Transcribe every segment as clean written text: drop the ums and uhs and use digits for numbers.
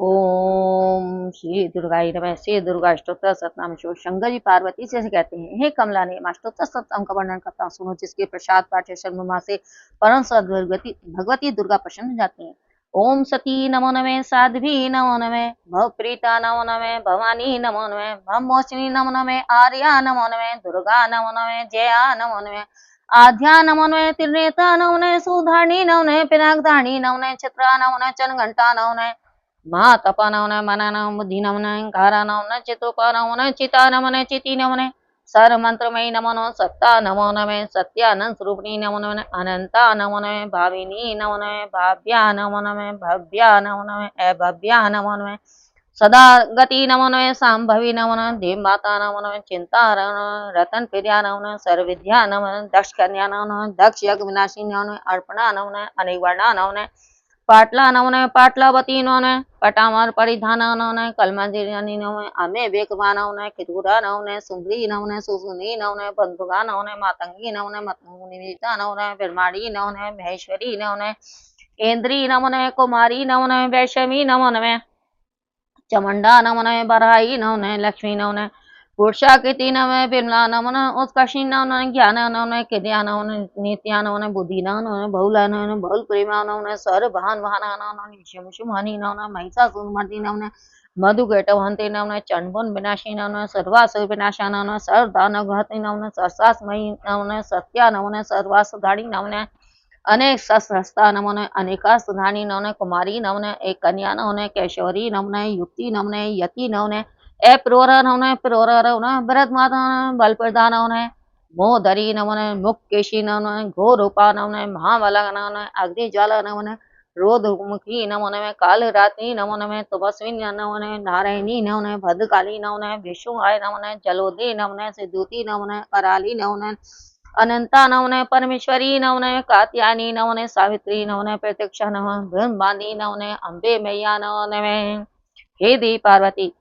ओम श्री दुर्गाय नमः। श्री दुर्गा अष्टोत्तर सतनाम शिव। शंकर जी पार्वती से कहते हैं, हे कमला ने अष्टोत्तर सतनाम का वर्णन करता हूँ, सुनो, जिसके प्रसाद पाठ से शर्मा से परम सद्भगवती भगवती दुर्गा प्रसन्न जाती हैं। ओम सती नमो नमः, साध्वी नमो नमः, भवप्रीता नमो नमः, भवानी नमो नमः, भवमोचिनी नमो नमः, आर्या नमो नमः, दुर्गा नमो नमः, जया नमो नमः, आध्या नमो नमः, त्रिनेता नमो नमः, सुधारणी नमो नमः, पिनाकधारणी नमो नमः, चित्रा नमो नमः, चनघंटा नमो नमः, महातपा नमो नमः, मना नमः, बुद्धि नमो नमः, कारा नमो नमः, चित्रोपा नमो नमः, चिता नमो नमः, चिति नमो नमः, सर्व मंत्रमयी नमो नमः, सत्ता नमो नमः, सत्यानंद स्वरूपिणी नमो नमः, अनंता नमो नमः, भाविनी नमो नमः, भाव्या नमो नमः, भव्या नमो नमः, अभव्या नमो नमः, सदा गति नमो नमः, सांभवी नमो नमः, देव माता नमो नमः, चिंता रतन प्रिया नमो नमः, सर्वविद्या नमो नमः, दक्ष कन्या नमो नमः, दक्ष यज्ञ विनाशी नमो नमः, अर्पणा नमो नमः, अनिवर्णा नमो नमः, पाटला नमो नमः, पाटलावती नमो नमः, पटामर परिधान नमो नमः, कलमंजरी नमो नमः, अमे वेकवा नमो नमः, खिदुरा नमो नमः, सुंदरी नमो नमः, सुसुनी नमो नमः, बंधुगा नमो नमः, मातंगी नमो नमः, मतंगुनिता नमो नमः, ब्रह्माणी नमो नमः, महेश्वरी नमो नमः, इंद्री नमो नमः, कुमारी नमो नमः, वैष्णवी नमो नमः, चमुंडा नमो नमः, बराई नमो नमः, लक्ष्मी नमो नमः, पुरुषाकृति नमः, बिमला नमो नमः, उत्कर्षी नमो नमः, ज्ञान नमो नमः, किद्या नमो नमः, नित्या नमो नमः, बुद्धि नमो नमः, बहुला नमो नमः, बहुल प्रेमा नमो नमः, सर भान भाना नमो नमः, शमुशुमानी नमो नमः, महिषासुरमर्दिनी नमो नमः, मधुकैटवहन्ते नमो नमः, चंडमुंड विनाशी नमो नमः, सर्वासुर विनाशा नमो नमः, सर्वदानवघातिनी नमो नमः, सरसासमयी नमो नमः, सत्या नमो नमः, सर्वासुधारिणी नमो नमः, अनेक सहस्रहस्ता नमो नमः, अनेका सुधानी नमो नमः, कुमारी नमो नमः, एक कन्या नमो नमः, कैशोरी नमो नमः, युक्ति नमो नमः, यति नमो नमः, अप्रोरा नमो नमः, प्रोरा नमो नमः, भरत माता नमो नमः, बलप्रदा नमो नमः, मोहधरी नमो नमः, मुक्केशी नमो नमः, घोरूपा नमो नमः, महाबला नमो नमः, अग्निज्वाला नमो नमः, रोधमुखी नमो नमः, कालरात्रि नमो नमः, तपस्विनी नमो नमः, नारायणी नमो नमः, भद्रकाली नमो नमः, विष्णुहाय नमो नमः, जलोदय नमो नमः, सिद्धूती नमो नमः, कराली नमो नमः, अनंता नमो नमः, परमेश्वरी नमो नमः, कात्यायनी नमो नमः, सावित्री नमो नमः, प्रत्यक्षा नमः, ब्रह्मांडी नमो नमः, अम्बे मैया नमो नमः। हे देवी पार्वती,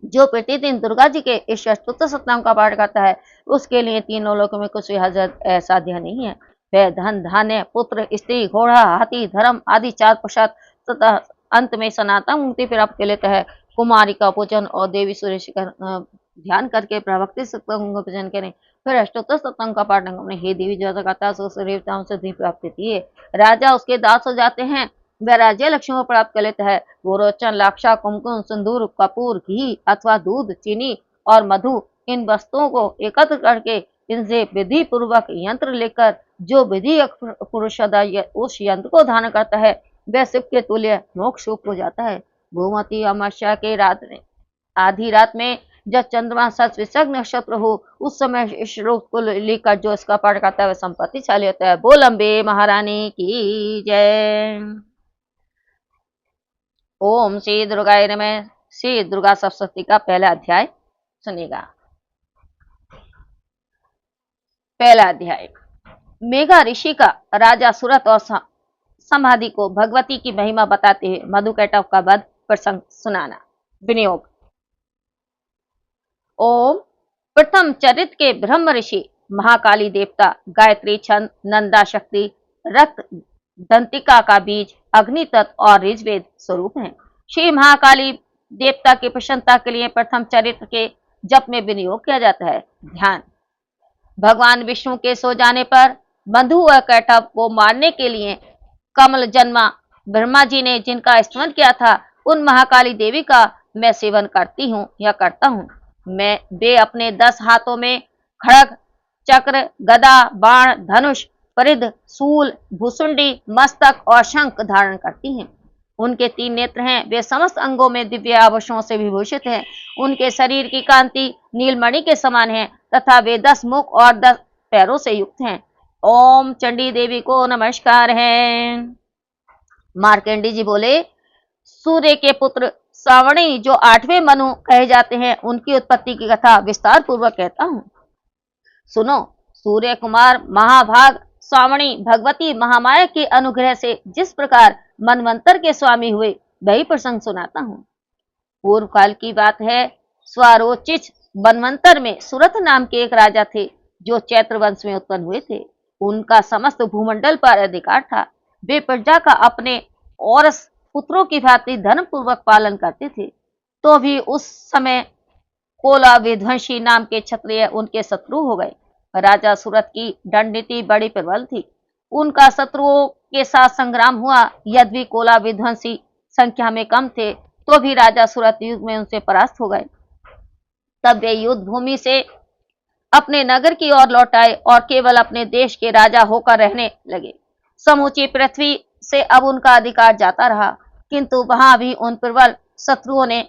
जो प्रतिदिन दुर्गा जी के इस अष्टोत्तर सतनाम का पाठ करता है, उसके लिए तीनों लोकों में कुछ असाध्य नहीं है। वह धन, धान्य, पुत्र, स्त्री, घोड़ा, हाथी, धर्म आदि चार प्रसाद तथा अंत में सनातन मुक्ति प्राप्त कर लेता है। कुमारी का पूजन और देवी सूर्य का ध्यान करके प्रभक्ति सत्संग का पूजन करें, फिर अष्टोत्तर सतनाम का पाठ करने। हे देवी, जो करता है सिद्धि प्राप्त होती है, राजा उसके दास हो जाते हैं, वह राज्य लक्ष्मी को प्राप्त कर लेता है। गोरोचन, लाक्षा, कुमकुम, सिंदूर, कपूर, घी अथवा दूध, चीनी और मधु, इन वस्तुओं को एकत्र करके इनसे विधि पूर्वक यंत्र लेकर जो विधि पुरुष उस यंत्र को धारण करता है, वह शिव के तुल्य मोक्ष हो जाता है। भूमती अमावस्या के रात में, आधी रात में, जब चंद्रमा सतविशक नक्षत्र हो, उस समय इस श्लोक को लेकर जो इसका पाठ करता है वह संपत्तिशाली होता है। बोल अम्बे महारानी की जय। ओम श्री दुर्गाय नमः। श्री दुर्गा सप्तशती का पहला अध्याय सुनिएगा। पहला अध्याय। मेघा ऋषि का राजा सूरत और समाधि को भगवती की महिमा बताते हुए मधुकैटव का वध प्रसंग सुनाना। विनियोग। ओम। प्रथम चरित्र के ब्रह्म ऋषि महाकाली देवता, गायत्री छंद, नंदा शक्ति, रक्त दंतिका का बीज, अग्नि तत्व और ऋग्वेद स्वरूप हैं। श्री महाकाली देवता की प्रसन्नता के लिए प्रथम चरित्र के जप में विनियोग किया जाता है। ध्यान। भगवान विष्णु के सो जाने पर बंधु व कैटव को मारने के लिए कमल जन्मा ब्रह्मा जी ने जिनका स्मरण किया था, उन महाकाली देवी का मैं सेवन करती हूँ या करता हूँ। मैं वे अपने 10 हाथों में खड़ग, चक्र, गदा, बाण, धनुष, परिध, सूल, भूसुंडी, मस्तक और शंख धारण करती हैं। उनके 3 नेत्र हैं, वे समस्त अंगों में दिव्य आभूषणों से विभूषित हैं। उनके शरीर की कांति नीलमणि के समान है तथा वे 10 मुख और 10 पैरों से युक्त हैं। ओम चंडी देवी को नमस्कार है। मार्कंडी जी बोले, सूर्य के पुत्र सावणी जो 8वें मनु कहे जाते हैं, उनकी उत्पत्ति की कथा विस्तार पूर्वक कहता हूँ। सुनो। सूर्य कुमार महाभाग सावणी भगवती महामाया के अनुग्रह से जिस प्रकार मनवंतर के स्वामी हुए, वही प्रसंग सुनाता हूँ। पूर्व काल की बात है। स्वारोचित मनवंतर में सुरथ नाम के एक राजा थे, जो चैत्र वंश में उत्पन्न हुए थे। उनका समस्त भूमंडल पर अधिकार था। वे प्रजा का अपने और पुत्रों की भांति धर्म पूर्वक पालन करते थे, तो भी उस समय कोला विध्वंसी नाम के क्षत्रिय उनके शत्रु हो गए। राजा सूरत की दंड नीति बड़ी प्रबल थी। उनका शत्रुओं के साथ संग्राम हुआ। यद्यपि कोला विध्वंसी संख्या में कम थे, तो भी राजा सूरत युद्ध में उनसे परास्त हो गए। तब वे युद्ध भूमि से अपने नगर की ओर लौट आए और केवल अपने देश के राजा होकर रहने लगे। समूची पृथ्वी से अब उनका अधिकार जाता रहा, किंतु वहां भी उन प्रबल शत्रुओं ने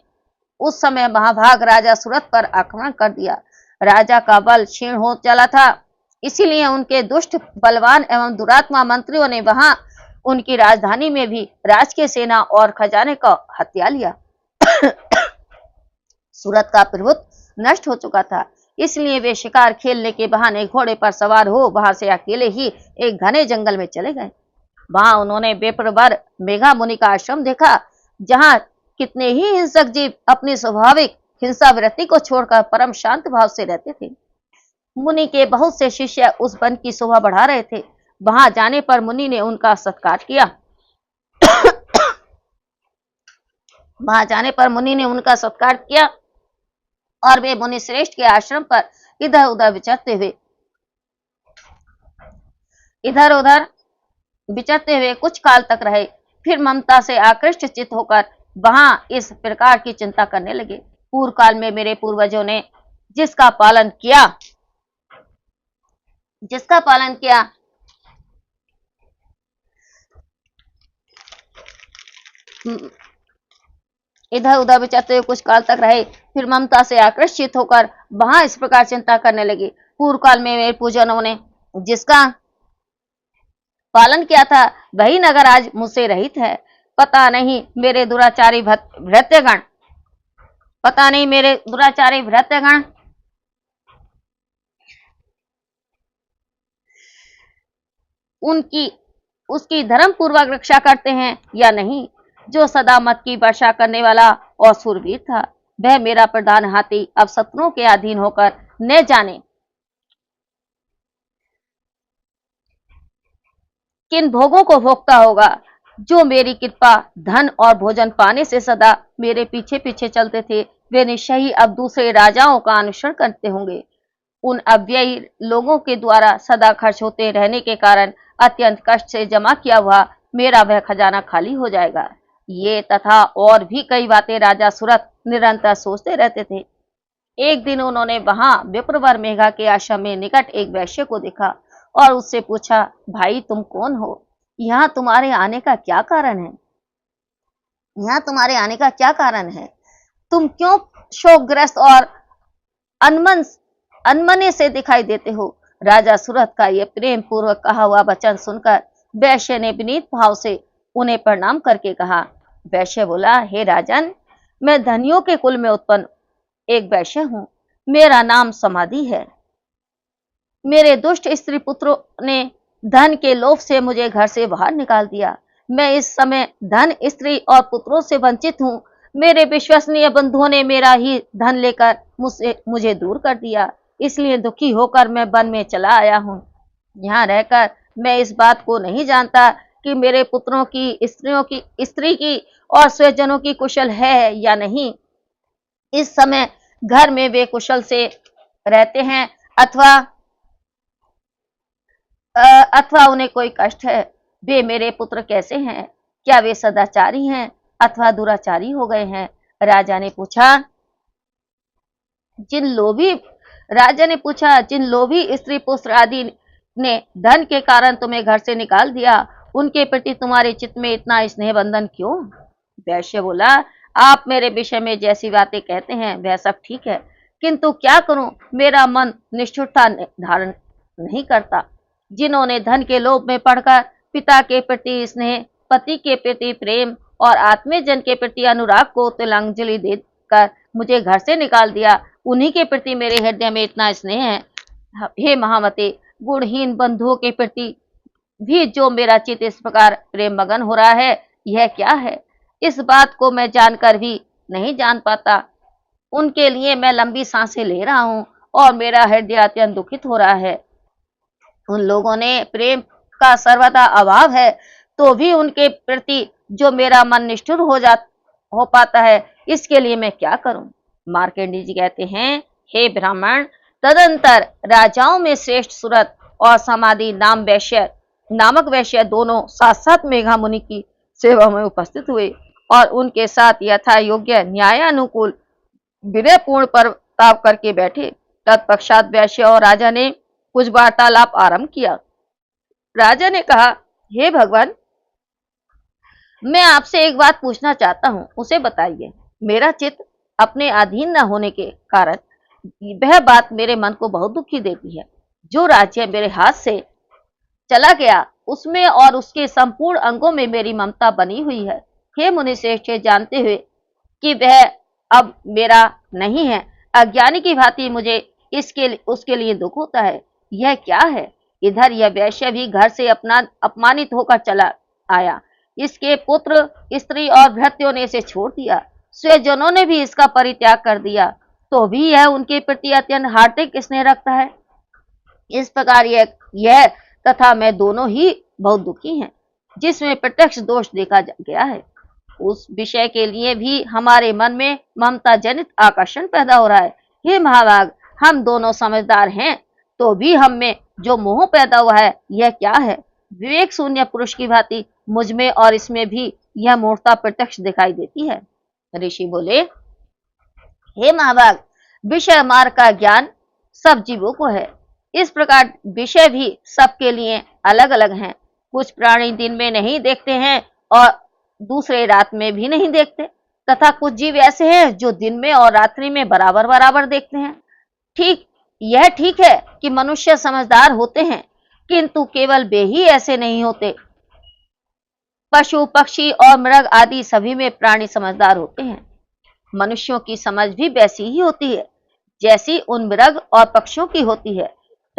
उस समय महाभाग राजा सूरत पर आक्रमण कर दिया। राजा का बल क्षीण हो चला था, इसीलिए उनके दुष्ट, बलवान एवं दुरात्मा मंत्रियों ने वहां उनकी राजधानी में भी राजकीय सेना और खजाने को हत्या लिया। सूरत का प्रभुत्व नष्ट हो चुका था, इसलिए वे शिकार खेलने के बहाने घोड़े पर सवार हो वहां से अकेले ही एक घने जंगल में चले गए। वहां उन्होंने बेपरवर मेघा मुनि का आश्रम देखा, जहां कितने ही हिंसक जीव अपनी स्वाभाविक हिंसा वृत्ति को छोड़कर परम शांत भाव से रहते थे। मुनि के बहुत से शिष्य उस वन की शोभा बढ़ा रहे थे। वहां जाने पर मुनि ने उनका सत्कार किया। वहां जाने पर मुनि ने उनका सत्कार किया और वे मुनि श्रेष्ठ के आश्रम पर इधर उधर विचरते हुए कुछ काल तक रहे। फिर ममता से आकृष्ट चित्त होकर वहां इस प्रकार की चिंता करने लगे। पूर्व काल में मेरे पूर्वजों ने जिसका पालन किया इधर उधर विचरते हुए कुछ काल तक रहे। फिर ममता से आकर्षित होकर वहां इस प्रकार चिंता करने लगे। पूर्व काल में मेरे पूजनों ने जिसका पालन किया था, वही नगर आज मुझसे रहित है। पता नहीं मेरे दुराचारी भृत्यगण उसकी धर्म पूर्वक रक्षा करते हैं या नहीं। जो सदा मत की वर्षा करने वाला और सूरवीर था, वह मेरा प्रधान हाथी अब शत्रुओं के अधीन होकर न जाने किन भोगों को भोगता होगा। जो मेरी कृपा, धन और भोजन पाने से सदा मेरे पीछे पीछे चलते थे, वे निश्चय ही अब दूसरे राजाओं का अनुसरण करते होंगे। उन अव्ययी लोगों के द्वारा सदा खर्च होते रहने के कारण अत्यंत कष्ट से जमा किया हुआ मेरा वह खजाना खाली हो जाएगा। ये तथा और भी कई बातें राजा सूरत निरंतर सोचते रहते थे। एक दिन उन्होंने वहां विप्रवर मेघा के आश्रम में निकट एक वैश्य को देखा और उससे पूछा, भाई तुम कौन हो? यहाँ तुम्हारे आने का क्या कारण है? तुम क्यों शोकग्रस्त और अनमने से दिखाई देते हो? राजा सूरत का यह प्रेम पूर्वक कहा हुआ वचन सुनकर वैश्य ने विनीत भाव से उन्हें प्रणाम करके कहा। वैश्य बोला, हे राजन, मैं धनियों के कुल में उत्पन्न एक वैश्य हूं। मेरा नाम समाधि है। मेरे दुष्ट स्त्री पुत्रों ने धन के लोभ से मुझे घर से बाहर निकाल दिया। मैं इस समय धन, स्त्री और पुत्रों से वंचित हूं। मेरे विश्वसनीय बंधुओं ने मेरा ही धन लेकर मुझे दूर कर दिया, इसलिए दुखी होकर मैं वन में चला आया हूं। यहाँ रहकर मैं इस बात को नहीं जानता कि मेरे पुत्रों की, स्त्री की और स्वजनों की कुशल है या नहीं। इस समय घर में वे कुशल से रहते हैं अथवा उन्हें कोई कष्ट है। वे मेरे पुत्र कैसे हैं? क्या वे सदाचारी हैं अथवा दुराचारी हो गए हैं? राजा ने पूछा, जिन लोभी स्त्री पुत्र आदि ने धन के कारण तुम्हें घर से निकाल दिया, उनके प्रति तुम्हारे चित्त में इतना स्नेह बंधन क्यों? वैश्य बोला, आप मेरे विषय में जैसी बातें कहते हैं वह सब ठीक है, किंतु क्या करूं, मेरा मन निष्ठुरता धारण नहीं करता। जिन्होंने धन के लोभ में पड़कर पिता के प्रति स्नेह, पति के प्रति प्रेम और आत्मीयजन के प्रति अनुराग को तिलांजलि देकर मुझे घर से निकाल दिया, उन्हीं के प्रति मेरे हृदय में इतना स्नेह है। हे महामते, गुणहीन बंधुओं के प्रति भी जो मेरा चित्त इस प्रकार प्रेम मगन हो रहा है, यह क्या है? इस बात को मैं जानकर भी नहीं जान पाता। उनके लिए मैं लंबी सांसें ले रहा हूं और मेरा हृदय अत्यंत दुखित हो रहा है। उन लोगों ने प्रेम का सर्वदा अभाव है, तो भी उनके प्रति जो मेरा मन निष्ठुर हो पाता है, इसके लिए मैं क्या करूं? मार्कंडेय जी कहते हैं, हे ब्राह्मण, तदंतर राजाओं में श्रेष्ठ सुरत और समाधि नामक वैश्य दोनों साथ साथ मेघा मुनि की सेवा में उपस्थित हुए और उनके साथ यथा योग्य न्यायानुकूल विनयपूर्ण प्रताप करके बैठे। तत्पश्चात वैश्य और राजा ने कुछ वार्तालाप आरंभ किया। राजा ने कहा, हे भगवान, मैं आपसे एक बात पूछना चाहता हूँ, उसे बताइए। मेरा चित्त अपने अधीन न होने के कारण वह बात मेरे मन को बहुत दुखी देती है। जो राज्य मेरे हाथ से चला गया, उसमें और उसके संपूर्ण अंगों में मेरी ममता बनी हुई है। हे मुनिश्रेष्ठ, जानते हुए कि वह अब मेरा नहीं है, अज्ञानी की भांति मुझे उसके लिए दुख होता है। यह क्या है? इधर यह वैश्य भी घर से अपमानित होकर चला आया। इसके पुत्र, स्त्री और भृत्यों ने इसे छोड़ दिया। स्वजनों ने भी इसका परित्याग कर दिया, तो भी यह उनके प्रति अत्यंत हार्दिक स्नेह रखता है। इस प्रकार यह तथा मैं दोनों ही बहुत दुखी हैं, जिसमें प्रत्यक्ष दोष देखा गया है। उस विषय के लिए भी हमारे मन में ममता जनित आकर्षण पैदा हो रहा है। हे महाभाग, हम दोनों समझदार हैं, तो भी हम में जो मोह पैदा हुआ है, यह क्या है? विवेक शून्य पुरुष की भांति मुझ में और इसमें भी यह मूर्खता प्रत्यक्ष दिखाई देती है। ऋषि बोले, हे महाभाग, विषय मार्ग का ज्ञान सब जीवों को है। इस प्रकार विषय भी सबके लिए अलग अलग हैं। कुछ प्राणी दिन में नहीं देखते हैं और दूसरे रात में भी नहीं देखते, तथा कुछ जीव ऐसे हैं जो दिन में और रात्रि में बराबर बराबर देखते हैं। यह ठीक है कि मनुष्य समझदार होते हैं, किंतु केवल वे ही ऐसे नहीं होते। पशु, पक्षी और मृग आदि सभी में प्राणी समझदार होते हैं। मनुष्यों की समझ भी वैसी ही होती है जैसी उन मृग और पक्षियों की होती है,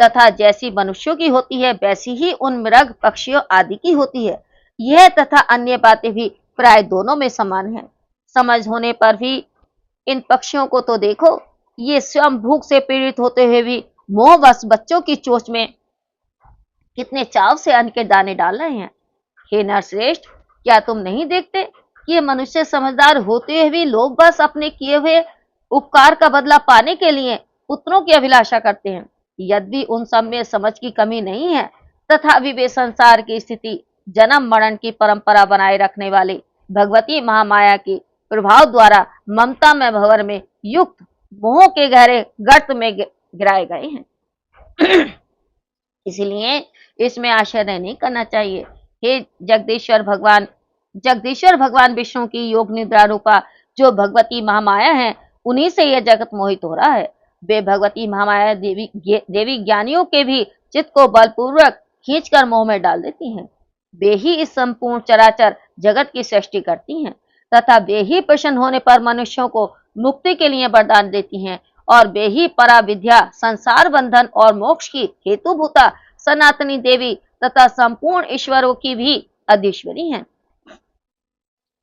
तथा जैसी मनुष्यों की होती है वैसी ही उन मृग, पक्षियों आदि की होती है। यह तथा अन्य बातें भी प्राय दोनों में समान है। समझ होने पर भी इन पक्षियों को तो देखो, ये स्वयं भूख से पीड़ित होते हुए भी मोहवश बच्चों की चोंच में कितने चाव से अन्न के दाने डाल रहे हैं। हे नरश्रेष्ठ, क्या तुम नहीं देखते कि ये मनुष्य समझदार होते हुए भी लोग बस अपने किए हुए उपकार का बदला पाने के लिए पुत्रों की अभिलाषा करते हैं। यद्यपि उन सब में समझ की कमी नहीं है, तथापि वे संसार की स्थिति, जन्म मरण की परंपरा बनाए रखने वाले भगवती महामाया के प्रभाव द्वारा ममता में भंवर में युक्त मोह के गहरे गर्त में गिराए गए हैं। इसलिए इसमें आश्चर्य नहीं करना चाहिए। हे जगदीश्वर भगवान विष्णु की योग निद्रा रूपा जो भगवती महामाया है, उन्हीं से यह जगत मोहित हो रहा है। वे भगवती महामाया देवी ज्ञानियों के भी चित्त को बलपूर्वक खींचकर मोह में डाल देती हैं। वे ही इस संपूर्ण चराचर जगत की सृष्टि करती हैं, तथा वे ही प्रसन्न होने पर मनुष्यों को मुक्ति के लिए वरदान देती हैं, और वे ही परा विद्या, संसार बंधन और मोक्ष की हेतुभूता सनातनी देवी तथा संपूर्ण ईश्वरों की भी अधीश्वरी हैं।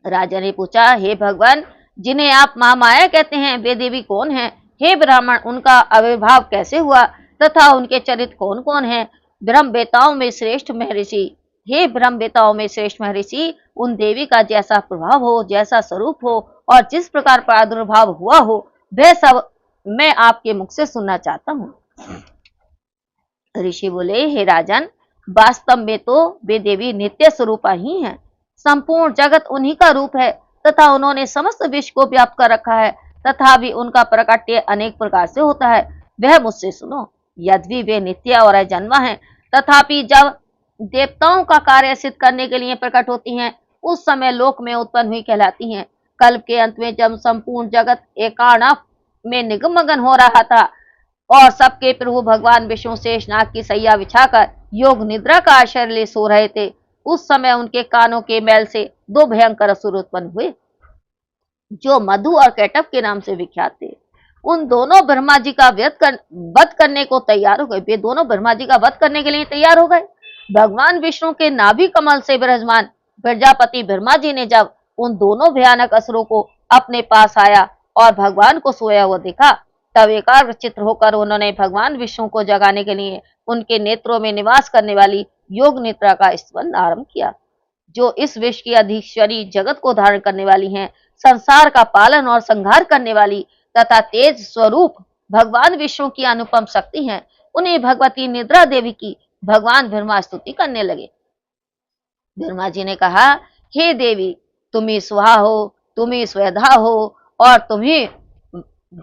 राजा ने पूछा, हे भगवान, जिन्हें आप महामाया कहते हैं, वे देवी कौन हैं? हे ब्राह्मण, उनका आविर्भाव कैसे हुआ तथा उनके चरित्र कौन कौन हैं? ब्रह्मवेताओं में श्रेष्ठ महर्षि, हे ब्रह्मवेताओं में श्रेष्ठ महर्षि, उन देवी का जैसा प्रभाव हो, जैसा स्वरूप हो और जिस प्रकार प्रादुर्भाव हुआ हो, वह सब मैं आपके मुख से सुनना चाहता हूँ। ऋषि बोले, हे राजन, वास्तव में तो वे देवी नित्य स्वरूपा ही हैं। संपूर्ण जगत उन्हीं का रूप है तथा उन्होंने समस्त विश्व को व्याप्त कर रखा है, तथा भी उनका प्रकट्य अनेक प्रकार से होता है। वह मुझसे सुनो। यद्यपि वे नित्य और अजन्मा हैं, तथापि जब देवताओं का कार्य सिद्ध करने के लिए प्रकट होती हैं, उस समय लोक में उत्पन्न हुई कहलाती हैं। कल्प के अंत में जब संपूर्ण जगत एकाणव में निगमगन हो रहा था और सबके प्रभु भगवान विष्णु शेषनाग की सैया बिछाकर योग निद्रा का आश्रय ले सो रहे थे, उस समय उनके कानों के मैल से दो भयंकर असुर उत्पन्न हुए, जो मधु और कैटभ के नाम से विख्यात थे। उन दोनों ब्रह्मा जी का वध करने को तैयार हो गए। वे दोनों ब्रह्मा जी का वध करने के लिए तैयार हो गए। भगवान विष्णु के नाभि कमल से विराजमान प्रजापति ब्रह्मा जी ने जब उन दोनों भयानक असुरों को अपने पास आया और भगवान को सोया हुआ देखा, तब एकाग्र चित्र होकर उन्होंने भगवान विष्णु को जगाने के लिए उनके नेत्रों में निवास करने वाली योग निद्रा का स्मरण आरंभ किया। जो इस विश्व की अधीश्वरी जगत को धारण करने वाली हैं, संसार का पालन और संहार करने वाली तथा तेज स्वरूप भगवान विष्णु की अनुपम शक्ति हैं, उन्हें भगवती निद्रा देवी की भगवान ब्रह्मा स्तुति करने लगे। ब्रह्मा जी ने कहा, हे देवी, तुम ही स्वाहा हो, तुम ही स्वधा हो और तुम ही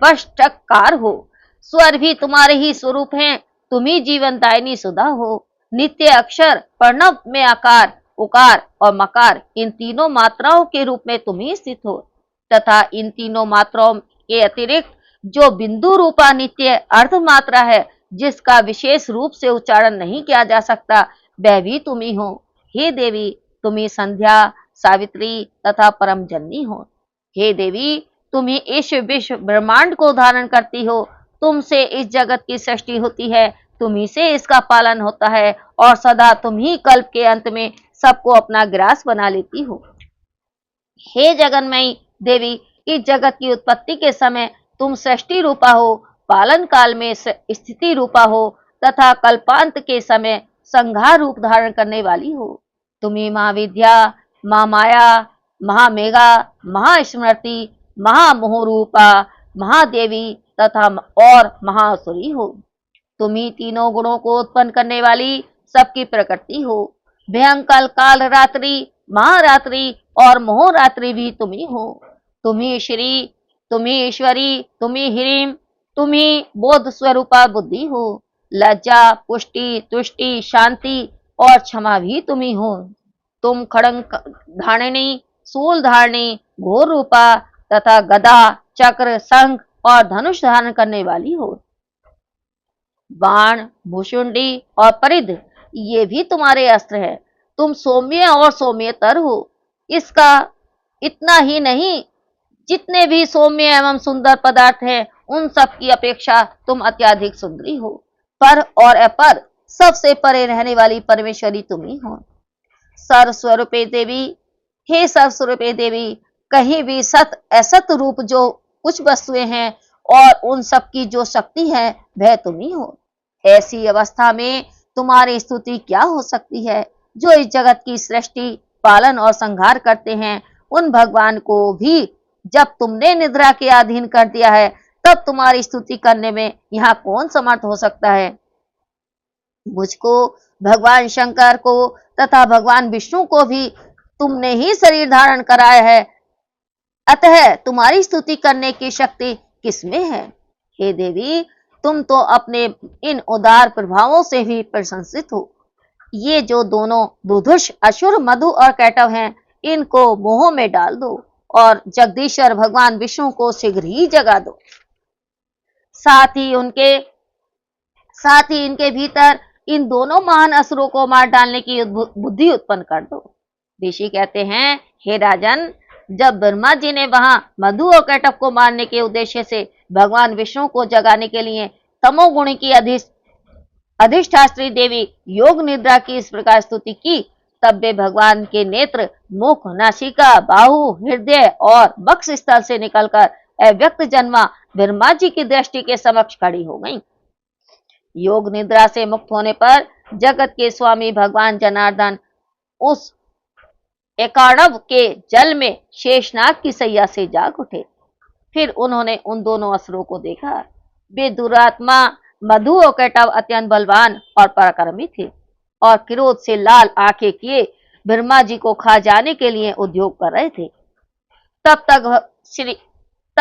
वष्टकार हो। स्वर भी तुम्हारे ही स्वरूप हैं, तुम ही जीवन दायिनी सुधा हो। नित्य अक्षर, प्रणव में आकार, उकार और मकार, इन तीनों मात्राओं के रूप में तुम ही स्थित हो तथा इन तीनों मात्राओं के अतिरिक्त जो बिंदु रूपा नित्य अर्ध मात्रा है, जिसका विशेष रूप से उच्चारण नहीं किया जा सकता, वह भी तुम ही हो। हे देवी, तुम ही संध्या, सावित्री तथा परम जननी हो। हे देवी, तुम ही इस विश्व ब्रह्मांड को धारण करती हो, तुमसे इस जगत की सृष्टि होती है, तुम ही से इसका पालन होता है और सदा तुम ही कल्प के अंत में सबको अपना ग्रास बना लेती हो। हे जगन्मयी देवी, इस जगत की उत्पत्ति के समय तुम सृष्टि रूपा हो, पालन काल में स्थिति रूपा हो तथा कल्पांत के समय संहार रूप धारण करने वाली हो। तुम्ही महाविद्या, महामाया, महामेघा, महास्मृति, महामोहरूपा, महादेवी तथा और महासुरी हो। तुम ही तीनों गुणों को उत्पन्न करने वाली सबकी प्रकृति हो। भयंकर काल रात्रि, महारात्रि और मोहरात्रि भी तुम ही हो। तुम ही श्री, तुम ही ईश्वरी, तुम ही ह्रीम, तुम ही बोध स्वरूपा बुद्धि हो। लज्जा, पुष्टि, तुष्टि, शांति और क्षमा भी तुम ही हो। तुम खड़ंग धारिणी, सूल धारिणी, घोर रूपा तथा गदा, चक्र, शंख और धनुष धारण करने वाली हो। बाण, भूषुंडी और परिध, ये भी तुम्हारे अस्त्र है। तुम सौम्य और सौम्यतर हो। इसका इतना ही नहीं, जितने भी सौम्य एवं सुंदर पदार्थ हैं, उन सब की अपेक्षा तुम अत्यधिक सुंदरी हो। पर और अपर, सबसे परे रहने वाली परमेश्वरी तुम ही हो। सर्वस्वरूपे देवी, हे सर्वस्वरूपे देवी, कहीं भी सत असत रूप जो कुछ वस्तुएं हैं और उन सब की जो शक्ति है, वह तुम ही हो। ऐसी अवस्था में तुम्हारी स्तुति क्या हो सकती है? जो इस जगत की सृष्टि, पालन और संहार करते हैं, उन भगवान को भी जब तुमने निद्रा के अधीन कर दिया है, तब तुम्हारी स्तुति करने में यहाँ कौन समर्थ हो सकता है? मुझको, भगवान शंकर को तथा भगवान विष्णु को भी तुमने ही शरीर धारण कराया है, अतः तुम्हारी स्तुति करने की शक्ति किसमें है? हे देवी, तुम तो अपने इन उदार प्रभावों से भी प्रशंसित हो। ये जो दोनों दुधुष, असुर, मधु और कैटव हैं, इनको मोह में डाल दो और जगदीश्वर भगवान विष्णु को शीघ्र ही जगा दो। साथ ही इनके भीतर इन दोनों महान असुरों को मार डालने की बुद्धि उत्पन्न कर दो। ऋषि कहते हैं, हे राजन, जब ब्रह्मा जी ने वहां मधु और कैटव को मारने के उद्देश्य से भगवान विष्णु को जगाने के लिए तमोगुणी की अधिष्ठात्री देवी योग निद्रा की इस प्रकार स्तुति की, तब वे भगवान के नेत्र, मुख, नासिका, बाहु, हृदय और वक्ष स्थल से निकलकर अव्यक्त जन्मा ब्रह्मा जी की दृष्टि के समक्ष खड़ी हो गईं। योग निद्रा से मुक्त होने पर जगत के स्वामी भगवान जनार्दन उस एकाणव के जल में शेषनाग की सैया से जाग उठे। फिर उन्होंने उन दोनों असुरों को देखा। वे दुरात्मा मधु और कैटव अत्यंत बलवान और पराक्रमी थे और क्रोध से लाल आंखें किए ब्रह्मा जी को खा जाने के लिए उद्योग कर रहे थे। तब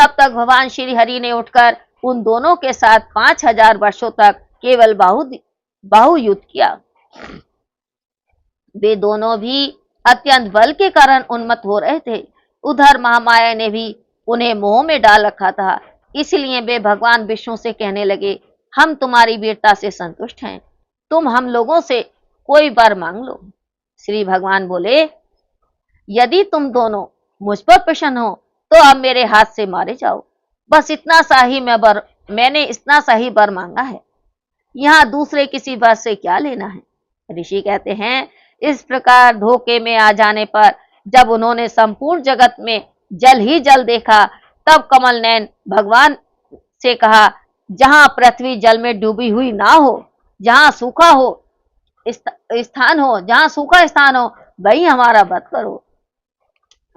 तक भगवान श्री हरि ने उठकर उन दोनों के साथ 5000 वर्षों तक केवल बाहु युद्ध किया। वे दोनों भी अत्यंत बल के कारण उन्मत्त हो रहे थे। उधर महामाया ने भी उन्हें मोह में डाल रखा था, इसलिए वे भगवान विष्णु से कहने लगे, हम तुम्हारी वीरता से संतुष्ट हैं, तुम हम लोगों से कोई वर मांग लो। श्री भगवान बोले, यदि तुम दोनों मुझ पर प्रसन्न हो तो अब मेरे हाथ से मारे जाओ। बस इतना सा ही मैंने इतना सा ही वर मांगा है, यहाँ दूसरे किसी वर से क्या लेना है। ऋषि कहते हैं, इस प्रकार धोखे में आ जाने पर जब उन्होंने संपूर्ण जगत में जल ही जल देखा, तब कमल नयन भगवान से कहा, जहां पृथ्वी जल में डूबी हुई ना हो, जहां सूखा स्थान हो, वही हमारा वध करो।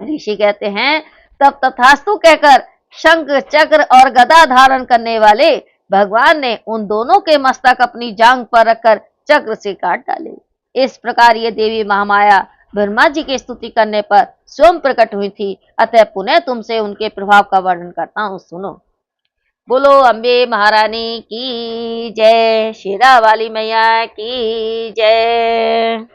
ऋषि कहते हैं, तब तथास्तु कहकर शंख चक्र और गदा धारण करने वाले भगवान ने उन दोनों के मस्तक अपनी जांग पर रखकर चक्र से काट डाले। इस प्रकार ये देवी महामाया ब्रह्मा जी की स्तुति करने पर स्वयं प्रकट हुई थी। अतः पुनः तुमसे उनके प्रभाव का वर्णन करता हूँ, सुनो। बोलो अम्बे महारानी की जय, शेरा वाली मैया की जय।